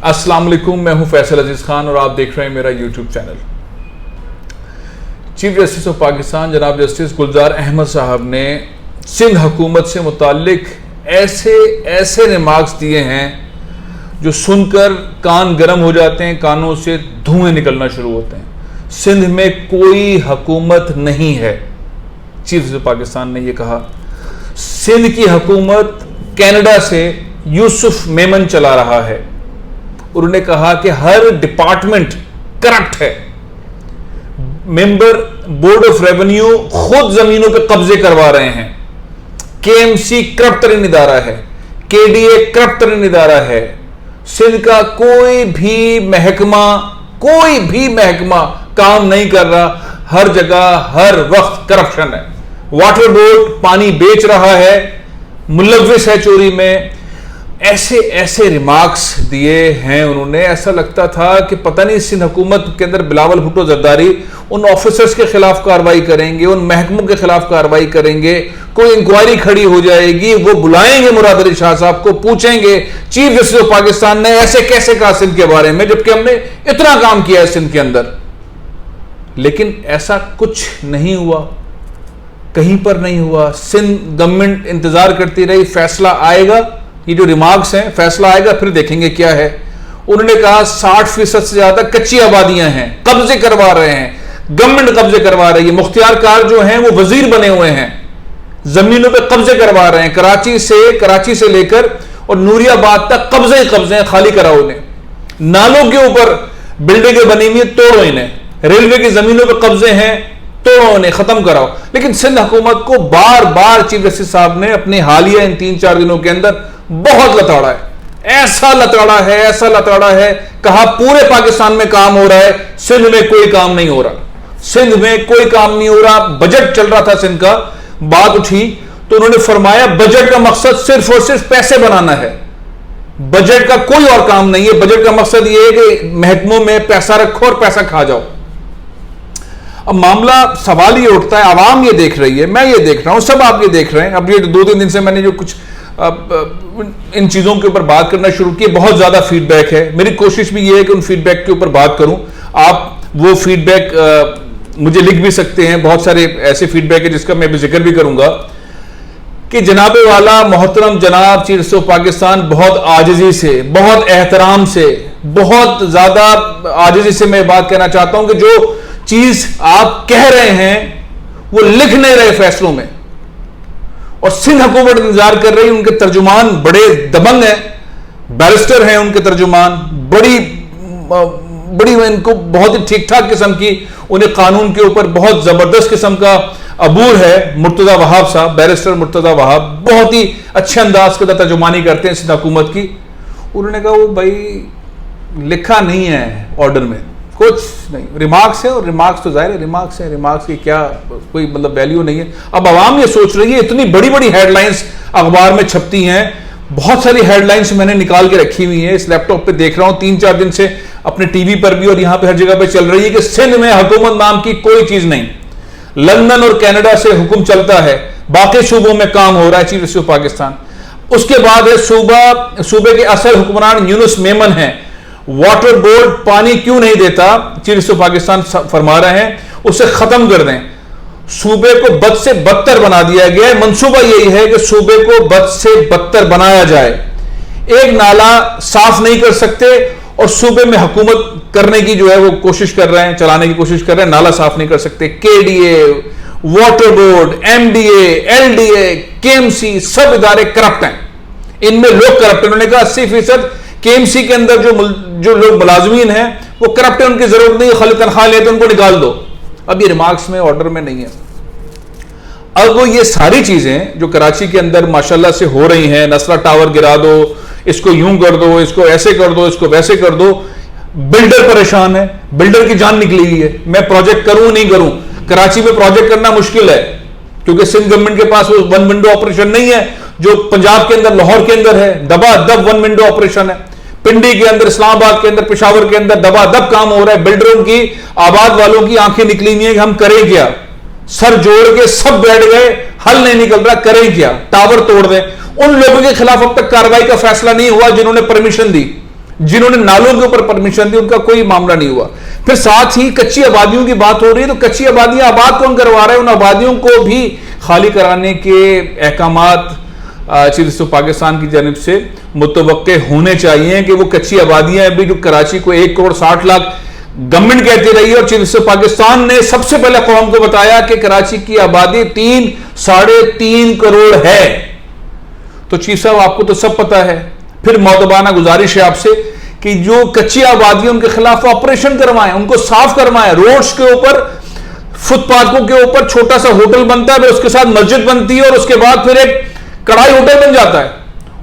अस्सलाम वालेकुम, मैं हूं फैसल अजीज खान और आप देख रहे हैं मेरा YouTube channel. Chief justice of Pakistan जनाब जस्टिस गुलजार अहमद साहब ने सिंध हुकूमत से मुतालिक ऐसे रिमार्क्स दिए हैं जो सुनकर कान गर्म हो जाते हैं, कानों से धुएं निकलना शुरू होते हैं। सिंध में कोई हुकूमत नहीं है, चीफ जस्टिस ऑफ पाकिस्तान ने यह कहा। सिंध की हुकूमत कनाडा से यूसुफ मेमन चला रहा है। उन्होंने कहा कि हर डिपार्टमेंट करप्ट है। मेंबर बोर्ड ऑफ रेवेन्यू खुद जमीनों पे कब्जे करवा रहे हैं। केएमसी करप्ट तरीन इदारा है, केडीए करप्ट तरीन इदारा है। सिंध का कोई भी महकमा काम नहीं कर रहा। हर जगह हर वक्त करप्शन है। वाटर बोर्ड पानी बेच रहा है, मुलव्विस है चोरी में। ऐसे रिमार्क्स दिए हैं उन्होंने। ऐसा लगता था कि पता नहीं सिंध हुकूमत के अंदर बिलावल भुट्टो जरदारी उन ऑफिसर्स के खिलाफ कार्रवाई करेंगे, उन महकमों के खिलाफ कार्रवाई करेंगे, कोई इंक्वायरी खड़ी हो जाएगी, वो बुलाएंगे मुराद अली शाह साहब को, पूछेंगे चीफ जस्टिस ऑफ पाकिस्तान ने ऐसे कैसे कहा सिंध के बारे में, जबकि हमने इतना काम किया है सिंध के अंदर। लेकिन ऐसा कुछ नहीं हुआ, कहीं पर नहीं हुआ। सिंध गवर्नमेंट इंतजार करती रही, फैसला आएगा। ये जो रिमार्क्स हैं, फैसला आएगा फिर देखेंगे क्या है। उन्होंने कहा 60% से ज्यादा कच्ची आबादियां हैं, कब्जे करवा रहे हैं, गवर्नमेंट कब्जे करवा रही है। मुख्तियार कार जो हैं वो वजीर बने हुए हैं, जमीनों पे कब्जे करवा रहे हैं। कराची से लेकर और नूरियाबाद तक कब्जे हैं, खाली कराओ इन्हें। नालों के ऊपर बिल्डिंगें बनी हुई, तोड़ो इन्हें। रेलवे की जमीनों पर कब्जे हैं, तोड़ो इन्हें, खत्म कराओ। लेकिन सिंध हुकूमत को बार बार चीफ जस्टिस साहब ने अपने हालिया इन 3-4 दिनों के अंदर बहुत लताड़ा है। ऐसा लताड़ा है, कहा पूरे पाकिस्तान में काम हो रहा है, सिंध में कोई काम नहीं हो रहा। सिंध में कोई काम नहीं हो रहा। बजट चल रहा था सिंध का, बात उठी तो उन्होंने फरमाया बजट का मकसद सिर्फ और सिर्फ पैसे बनाना है, बजट का कोई और काम नहीं है। बजट का मकसद यह है कि महकमों में पैसा रखो और पैसा खा जाओ। अब मामला सवाल ये उठता है, आवाम ये देख रही है, मैं ये देख रहा हूं, सब आप ये देख रहे हैं। अब ये 2-3 दिन से मैंने जो कुछ इन चीजों के ऊपर बात करना शुरू की, बहुत ज्यादा फीडबैक है। मेरी कोशिश भी ये है कि उन फीडबैक के ऊपर बात करूं। आप वो फीडबैक मुझे लिख भी सकते हैं। बहुत सारे ऐसे फीडबैक है जिसका मैं भी जिक्र भी करूंगा कि जनाब वाला मोहतरम जनाब चीफ जस्टिस ऑफ पाकिस्तान बहुत आजिजी से, बहुत एहतराम से, बहुत ज्यादा आजिजी से मैं बात कहना चाहता हूं कि जो चीज आप कह रहे हैं वो लिख नहीं रहे फैसलों में, और सिंध हुकूमत इंतजार कर रही है। उनके तर्जुमान बड़े दबंग हैं, बैरिस्टर हैं उनके तर्जुमान, बड़ी इनको बहुत ही ठीक ठाक किस्म की, उन्हें कानून के ऊपर बहुत जबरदस्त किस्म का अबूर है। मुर्तजा वहाब साहब, बैरिस्टर मुर्तजा वहाब, बहुत ही अच्छे अंदाज के तर्जुमानी करते हैं सिंध हुकूमत की। उन्होंने कहा वो भाई लिखा नहीं है ऑर्डर में, कुछ नहीं, रिमार्क्स है। और रिमार्क्स तो जाहिर है रिमार्क्स है, रिमार्क्स की क्या कोई मतलब वैल्यू नहीं है। अब आवाम ये सोच रही है, इतनी बड़ी बड़ी हेडलाइंस अखबार में छपती हैं, बहुत सारी हेडलाइंस मैंने निकाल के रखी हुई है, इस लैपटॉप पे देख रहा हूं 3-4 दिन से, अपने टीवी पर भी और यहां पे हर जगह पे चल रही है कि सिंध में हुकूमत नाम की कोई चीज नहीं। लंदन और कनाडा से हुक्म चलता है, बाकी सूबों में काम हो रहा है चीफ जस्टिस ऑफ पाकिस्तान। उसके बाद है सूबे के असल हुक्मरान यूनुस मेमन है। वाटर बोर्ड पानी क्यों नहीं देता, चीफ जस्टिस ऑफ पाकिस्तान फरमा रहे हैं उसे खत्म कर दें। सूबे को बद से बदतर बना दिया गया है। मंसूबा यही है कि सूबे को बद से बदतर बनाया जाए। एक नाला साफ नहीं कर सकते और सूबे में हुकूमत करने की जो है वो कोशिश कर रहे हैं, चलाने की कोशिश कर रहे हैं, नाला साफ नहीं कर सकते। KDA, water board, MDA, LDA, KMC, सब इदारे करप्ट हैं, इनमें लोग करप्ट। उन्होंने कहा 80% केएमसी के अंदर जो लोग मुलाजमीन हैं वो करप्ट है, उनकी जरूरत नहीं, खाली तनख्वाह लेते उनको निकाल दो। अब ये रिमार्क्स में ऑर्डर में नहीं है। अब वो ये सारी चीजें जो कराची के अंदर माशाल्लाह से हो रही हैं, नसरा टावर गिरा दो, इसको यूं कर दो, इसको ऐसे कर दो, इसको वैसे कर दो, बिल्डर परेशान है, बिल्डर की जान निकली हुई है। मैं प्रोजेक्ट करूं नहीं करूं, कराची में प्रोजेक्ट करना मुश्किल है क्योंकि सिंध गवर्नमेंट के पास वो वन विंडो ऑपरेशन नहीं है जो पंजाब के अंदर, लाहौर के अंदर है। दबादब वन विंडो ऑपरेशन है। पिंडी के अंदर, इस्लामाबाद के अंदर, पेशावर के अंदर दबादब काम हो रहा है। बिल्डरों की, आबाद वालों की आंखें निकली हुई है कि हम करें क्या, सर जोड़ के सब बैठ गए, हल नहीं निकल रहा, करें क्या, टावर तोड़ दें। उन लोगों के खिलाफ अब तक कार्रवाई का फैसला नहीं हुआ जिन्होंने परमिशन दी, जिन्होंने नालों के ऊपर परमिशन दी उनका कोई मामला नहीं हुआ। फिर साथ ही कच्ची आबादियों की बात हो रही है, तो कच्ची आबादियां आबाद कौन करवा रहे हैं? उन आबादियों को भी खाली कराने के अहकामात चीफ मिनिस्टर पाकिस्तान की जानिब से मुतवक्के होने चाहिए कि वो कच्ची आबादियां भी जो कराची को 1 करोड़ 60 लाख गवर्नमेंट कहती रही है, और चीफ मिनिस्टर पाकिस्तान ने सबसे पहले कौम को बताया कि कराची की आबादी 3-3.5 करोड़ है। तो चीफ साहब आपको तो सब पता है। फिर मौदबाना गुजारिश है आपसे कि जो कच्ची आबादी उनके खिलाफ ऑपरेशन करवाएं, उनको साफ करवाएं। रोड्स के ऊपर, फुटपाथों के ऊपर छोटा सा होटल बनता है, फिर उसके साथ मस्जिद बनती है, और उसके बाद फिर एक कढ़ाई होटल बन जाता है,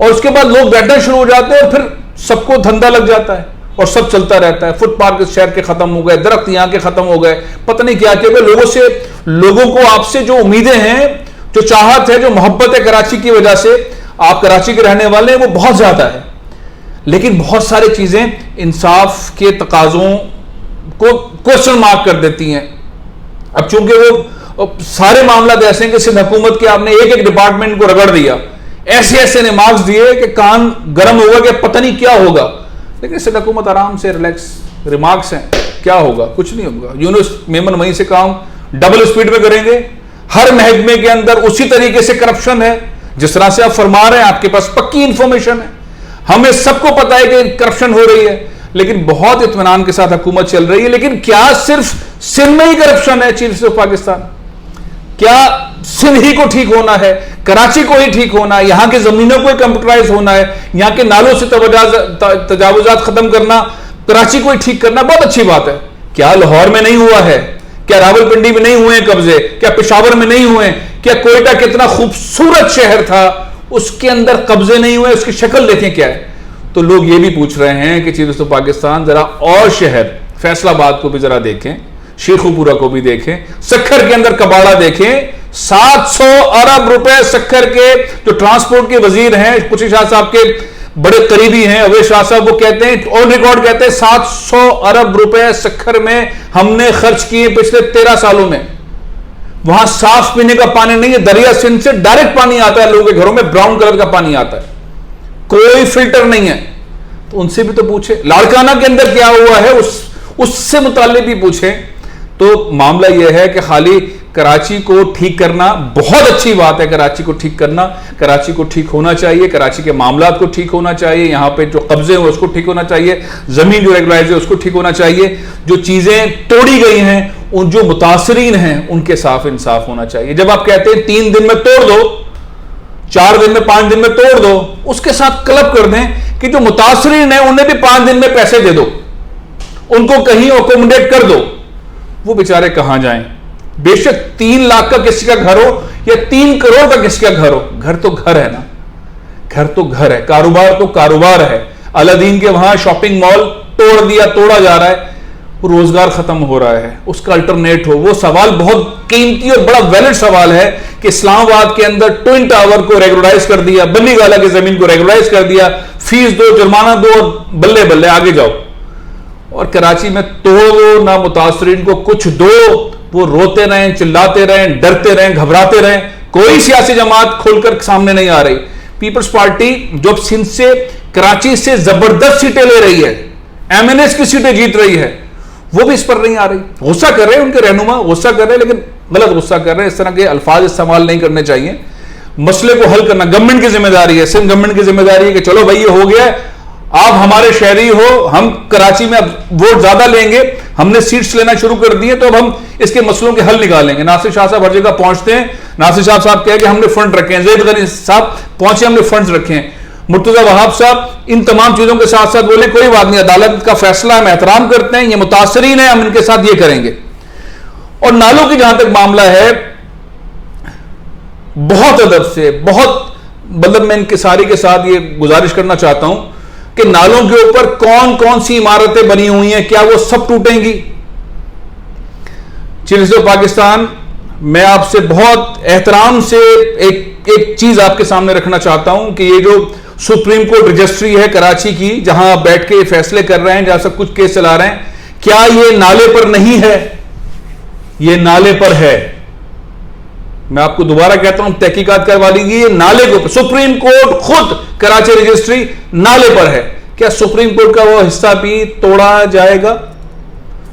और उसके बाद लोग बैठना शुरू हो जाते हैं, और फिर सबको धंधा लग जाता है और सब चलता रहता है। फुटपाथ के शहर के खत्म हो गए, दरख्त यहां के खत्म हो गए, पता नहीं क्या क्या। लोगों को आपसे जो उम्मीदें हैं, जो चाहत है, जो मोहब्बत है कराची की वजह से, आप कराची के रहने वाले हैं, वो बहुत ज्यादा है। लेकिन बहुत सारी चीजें इंसाफ के तकाजों को क्वेश्चन मार्क कर देती हैं। अब चूंकि वो सारे मामला ऐसे हैं कि सिंध हुकूमत के आपने एक एक डिपार्टमेंट को रगड़ दिया, ऐसे ऐसे ने मार्क्स दिए कि कान गर्म होगा कि पता नहीं क्या होगा। लेकिन सिंध हुकूमत आराम से रिलैक्स, रिमार्क्स हैं, क्या होगा? कुछ नहीं होगा। यूनुस मेमन वहीं से काम डबल स्पीड में करेंगे। हर महकमे के अंदर उसी तरीके से करप्शन है जिस तरह से आप फरमा रहे हैं। आपके पास पक्की इंफॉर्मेशन है, हमें सबको पता है कि करप्शन हो रही है, लेकिन बहुत इत्मीनान के साथ हुकूमत चल रही है। लेकिन क्या सिर्फ सिंध में ही करप्शन है? चीफ मिनिस्टर पाकिस्तान, क्या सिंध ही को ठीक होना है? कराची को ही ठीक होना है? यहां की जमीनों को कंप्यूटराइज होना है? यहां के नालों से तजावुजात खत्म करना, कराची को ही ठीक करना? बहुत अच्छी बात है। क्या लाहौर में नहीं हुआ है? क्या रावलपिंडी में नहीं हुए कब्जे? क्या पेशावर में नहीं हुए? क्या कोयटा कितना खूबसूरत शहर था, उसके अंदर कब्जे नहीं हुए? उसकी शक्ल देखें क्या है। तो लोग ये भी पूछ रहे हैं कि चीफ मिनिस्टर पाकिस्तान जरा और शहर फैसलाबाद को भी जरा देखें, शेखुपुरा को भी देखें, सक्खर के अंदर कबाड़ा देखें। 700 अरब रुपए सक्खर के जो ट्रांसपोर्ट के वजीर हैं, कुछ शाह साहब के बड़े करीबी हैं, अवैध शाह साहब, वो कहते हैं ऑन रिकॉर्ड कहते हैं 700 अरब रुपए सक्खर में हमने खर्च किए पिछले 13 सालों में। वहां साफ पीने का पानी नहीं है, दरिया सिंध से डायरेक्ट पानी आता है लोगों के घरों में, ब्राउन कलर का पानी आता है, कोई फिल्टर नहीं है। तो उनसे भी तो पूछे। लाड़काना के अंदर क्या हुआ है उससे मुताल्लिक भी पूछे। तो मामला यह है कि खाली कराची को ठीक करना बहुत अच्छी बात है, कराची को ठीक करना, कराची को ठीक होना चाहिए, कराची के मामलात को ठीक होना चाहिए, यहां पे जो कब्जे हैं उसको ठीक होना चाहिए, जमीन जो रेगुलाइज है उसको ठीक होना चाहिए, जो चीजें तोड़ी गई हैं उन जो मुतासरीन हैं उनके साफ इंसाफ होना चाहिए। जब आप कहते हैं 3 दिन में तोड़ दो, 4 दिन में, 5 दिन में तोड़ दो, उसके साथ क्लब कर दें कि जो मुतासरीन है उन्हें भी 5 दिन में पैसे दे दो, उनको कहीं अकोमोडेट कर दो। वो बेचारे कहां जाएं? बेशक 3 लाख का किसी का घर हो या 3 करोड़ का किसी का घर हो, घर तो घर है ना, घर तो घर है, कारोबार तो कारोबार है। अलादीन के वहां शॉपिंग मॉल तोड़ दिया, तोड़ा जा रहा है, रोजगार खत्म हो रहा है, उसका अल्टरनेट हो। वो सवाल बहुत कीमती और बड़ा वैलिड सवाल है कि इस्लामाबाद के अंदर ट्विन टावर को रेगुलराइज कर दिया, बल्ली गाला की जमीन को रेगुलराइज कर दिया, फीस दो, जुर्माना दो और बल्ले बल्ले आगे जाओ। और कराची में तोड़ दो ना, मुतासरीन को कुछ दो, वो रोते रहें, चिल्लाते रहें, डरते रहें, घबराते रहें, कोई सियासी जमात खुलकर सामने नहीं आ रही। पीपल्स पार्टी जो सिंध से, कराची से जबरदस्त सीटें ले रही है, एमएनएस की सीटें जीत रही है, वो भी इस पर नहीं आ रही। गुस्सा कर रहे हैं उनके रहनुमा, गुस्सा कर रहे हैं, लेकिन गलत गुस्सा कर रहे हैं। इस तरह के अल्फाज इस्तेमाल नहीं करने चाहिए। मसले को हल करना गवर्नमेंट की जिम्मेदारी है, सिंध गवर्नमेंट की जिम्मेदारी है कि चलो भाई ये हो गया, आप हमारे शहरी हो, हम कराची में अब वोट ज्यादा लेंगे, हमने सीट्स लेना शुरू कर दिए, तो अब हम इसके मसलों के हल निकालेंगे। नासिर शाह साहब हर जगह पहुंचते हैं, नासिर शाह साहब कहे कि हमने फंड रखे हैं, जैद गनी साहब पहुंचे, हमने फंड्स रखे हैं, मुर्तजा वहाब साहब इन तमाम चीजों के साथ साथ बोले कोई बात नहीं, अदालत का फैसला हम एहतराम करते हैं, ये मुतासरीन है, हम इनके साथ ये करेंगे। और नालों की जहां तक मामला है, बहुत अदब से, बहुत मतलब मैं इनके सारी के साथ ये गुजारिश करना चाहता हूं कि नालों के ऊपर कौन कौन सी इमारतें बनी हुई हैं, क्या वो सब टूटेंगी? चीफ मिनिस्टर पाकिस्तान, मैं आपसे बहुत एहतराम से एक चीज आपके सामने रखना चाहता हूं कि ये जो सुप्रीम कोर्ट रजिस्ट्री है कराची की, जहां आप बैठ के फैसले कर रहे हैं, जहां सब कुछ केस चला रहे हैं, क्या ये नाले पर नहीं है? ये नाले पर है। मैं आपको दोबारा कहता हूं, तहकीकात करवा लीजिए, नाले के ऊपर सुप्रीम कोर्ट खुद कराची रजिस्ट्री नाले पर है। क्या सुप्रीम कोर्ट का वो हिस्सा भी तोड़ा जाएगा?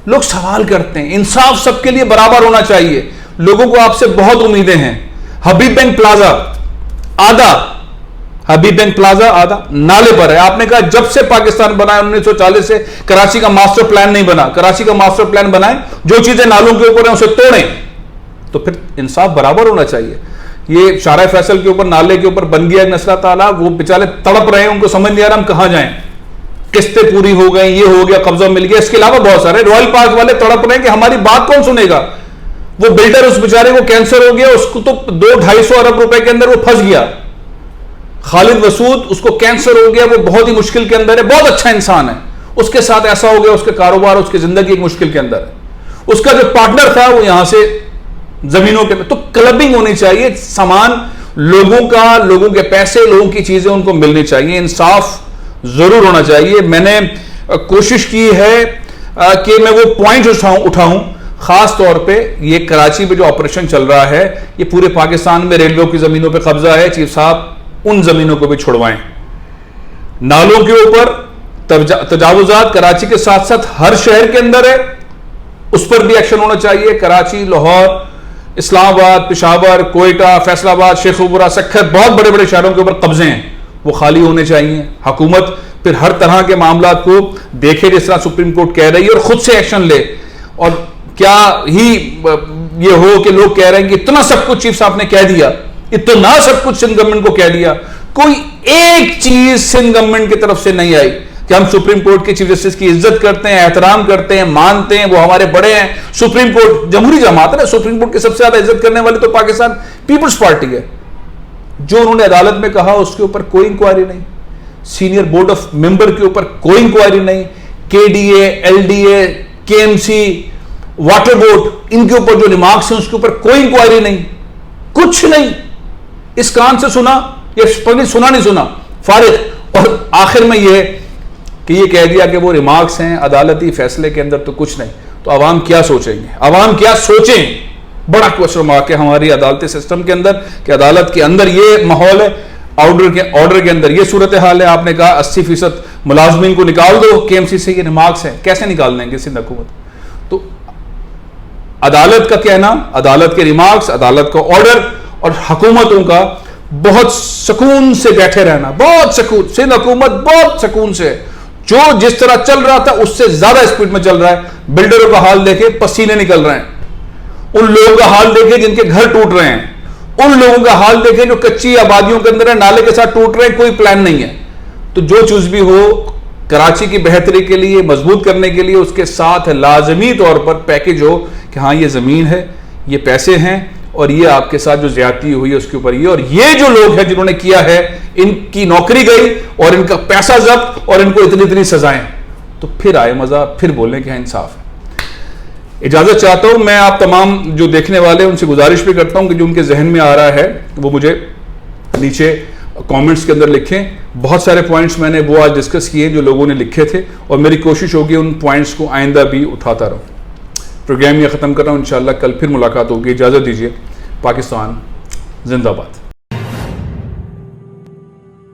लोग सवाल करते हैं। इंसाफ सबके लिए बराबर होना चाहिए। लोगों को आपसे बहुत उम्मीदें हैं। हबीब बैंक प्लाजा आधा, हबीब बैंक प्लाजा आधा नाले पर है। आपने कहा जब से पाकिस्तान बना है 1940 से कराची का मास्टर प्लान नहीं बना। कराची का मास्टर प्लान बनाए, जो चीजें नालों के ऊपर हैं उसे तोड़ें, तो फिर इंसाफ बराबर होना चाहिए। ये शारा फैसल के ऊपर, नाले के ऊपर बन गया नसरा ताला, वो बेचारे तड़प रहे हैं, उनको समझ नहीं आ रहा हम कहां जाएं। किस्तें पूरी हो गई, ये हो गया, कब्जा मिल गया। इसके अलावा बहुत सारे रॉयल पार्क वाले तड़प रहे हैं कि हमारी बात कौन सुनेगा। वो बिल्डर, उस बेचारे को कैंसर हो गया, उसको तो 200-250 अरब रुपए के अंदर वो फंस गया। खालिद वसूद, उसको कैंसर हो गया, वो बहुत ही मुश्किल के अंदर है, बहुत अच्छा इंसान है, उसके साथ ऐसा हो गया, उसके कारोबार, उसकी जिंदगी एक मुश्किल के अंदर है। उसका जो पार्टनर था वो यहां से जमीनों के, तो क्लबिंग होनी चाहिए। सामान लोगों का, लोगों के पैसे, लोगों की चीजें उनको मिलनी चाहिए। इंसाफ जरूर होना चाहिए। मैंने कोशिश की है कि मैं वो पॉइंट उठाऊं खास तौर पे। ये कराची में जो ऑपरेशन चल रहा है, ये पूरे पाकिस्तान में रेलवे की जमीनों पे कब्जा है। चीफ साहब उन जमीनों को भी छुड़वाएं। नालों के ऊपर तजावुजात कराची के साथ साथ हर शहर के अंदर है, उस पर भी एक्शन होना चाहिए। कराची, लाहौर, इस्लामाबाद, पेशावर, कोयटा, फैसलाबाद, शेखुपुरा, सक्खर, बहुत बड़े बड़े शहरों के ऊपर कब्जे हैं, वो खाली होने चाहिए। हुकूमत फिर हर तरह के मामला को देखे जिस तरह सुप्रीम कोर्ट कह रही है, और खुद से एक्शन ले। और क्या ही ये हो कि लोग कह रहे हैं कि इतना सब कुछ चीफ साहब ने कह दिया, इतना सब कुछ सिंध गवर्नमेंट को कह दिया, कोई एक चीज सिंध गवर्नमेंट की तरफ से नहीं आई कि हम सुप्रीम कोर्ट के चीफ जस्टिस की इज्जत करते हैं, एहतराम करते हैं, मानते हैं, वो हमारे बड़े हैं। सुप्रीम कोर्ट जमहूरी जमात है, सुप्रीम कोर्ट की सबसे ज्यादा इज्जत करने वाली तो पाकिस्तान पीपल्स पार्टी है। जो उन्होंने अदालत में कहा उसके ऊपर कोई इंक्वायरी नहीं, सीनियर बोर्ड ऑफ मेंबर के ऊपर कोई इंक्वायरी नहीं, KDA, LDA, KMC, water board, इनके ऊपर जो रिमार्क्स हैं उसके ऊपर कोई इंक्वायरी नहीं, कुछ नहीं। इस कान से सुना या सुना नहीं सुना, फारिग। और आखिर में यह कि ये कह दिया कि वो रिमार्क्स हैं, अदालती फैसले के अंदर तो कुछ नहीं। तो अवाम क्या सोचेंगे, अवाम क्या सोचें? बड़ा क्वेश्चन मार्क है हमारी अदालती सिस्टम के अंदर कि अदालत के अंदर ये माहौल है, ऑर्डर के अंदर ये सूरत हाल है। आपने कहा 80% मुलाजमीन को निकाल दो केएमसी से, ये रिमार्क्स है, कैसे निकाल देंगे सिंध हुकूमत? तो अदालत का कहना, अदालत के रिमार्क्स, अदालत का ऑर्डर, और हुकूमतों का बहुत सुकून से बैठे रहना, बहुत सुकून। सिंध हुकूमत बहुत सुकून से, जो जिस तरह चल रहा था उससे ज्यादा स्पीड में चल रहा है। बिल्डरों का हाल देखे, पसीने निकल रहे हैं। उन लोगों का हाल देखे जिनके घर टूट रहे हैं, उन लोगों का हाल देखे जो कच्ची आबादियों के अंदर है, नाले के साथ टूट रहे हैं, कोई प्लान नहीं है। तो जो चीज भी हो कराची की बेहतरी के लिए, मजबूत करने के लिए, उसके साथ लाजमी तौर पर पैकेज हो कि हाँ ये जमीन है, ये पैसे हैं, और ये आपके साथ जो ज्यादती हुई है उसके ऊपर ये, और ये जो लोग हैं जिन्होंने किया है इनकी नौकरी गई और इनका पैसा जब्त और इनको इतनी इतनी सजाएं, तो फिर आए मजा, फिर बोलने के इंसाफ है। इजाजत चाहता हूं। मैं आप तमाम जो देखने वाले उनसे गुजारिश भी करता हूं कि जो उनके जहन में आ रहा है वो मुझे नीचे कमेंट्स के अंदर लिखें। बहुत सारे पॉइंट्स मैंने वो आज डिस्कस किए जो लोगों ने लिखे थे, और मेरी कोशिश होगी उन पॉइंट्स को आइंदा भी उठाता रहूं। प्रोग्राम ये ख़त्म कर रहा हूं, इंशाअल्लाह कल फिर मुलाकात होगी। इजाज़त दीजिए। पाकिस्तान जिंदाबाद।